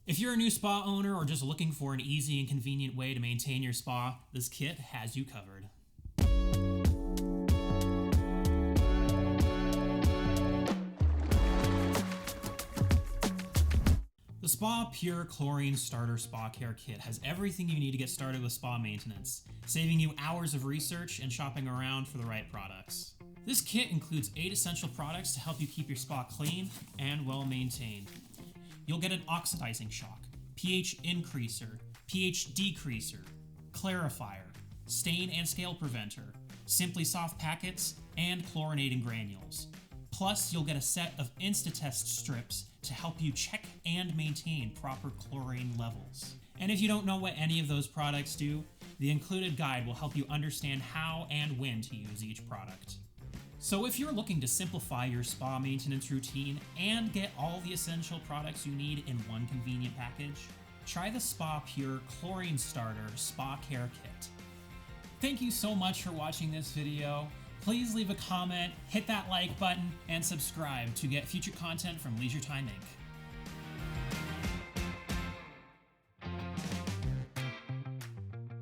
If you're a new spa owner or just looking for an easy and convenient way to maintain your spa, this kit has you covered. The SpaPure Chlorine Starter Spa Care Kit has everything you need to get started with spa maintenance, saving you hours of research and shopping around for the right products. This kit includes 8 essential products to help you keep your spa clean and well maintained. You'll get an oxidizing shock, pH increaser, pH decreaser, clarifier, stain and scale preventer, Simply Soft packets, and chlorinating granules. Plus, you'll get a set of Insta-Test Strips to help you check and maintain proper chlorine levels. And if you don't know what any of those products do, the included guide will help you understand how and when to use each product. So if you're looking to simplify your spa maintenance routine and get all the essential products you need in one convenient package, try the SpaPure Chlorine Starter Spa Care Kit. Thank you so much for watching this video. Please leave a comment, hit that like button, and subscribe to get future content from Leisure Time Inc.